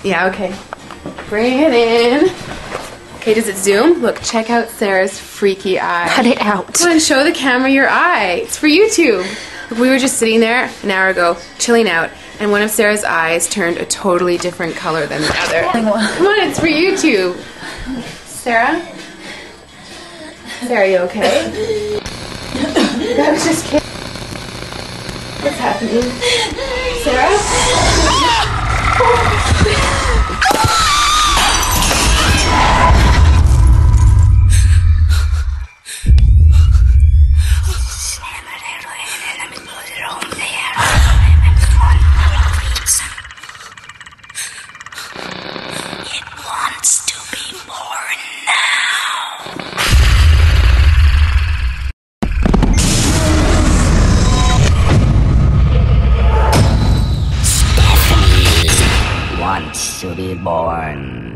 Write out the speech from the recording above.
Yeah, okay. Bring it in. Okay, does it zoom? Look, check out Sarah's freaky eye. Cut it out. Come on, show the camera your eye. It's for YouTube. Look, we were just sitting there an hour ago, chilling out, and one of Sarah's eyes turned a totally different color than the other. Come on, it's for YouTube. Sarah? Sarah, are you okay? I was just kidding. What's happening? Sarah? It wants to be born now. Stephanie wants to be born.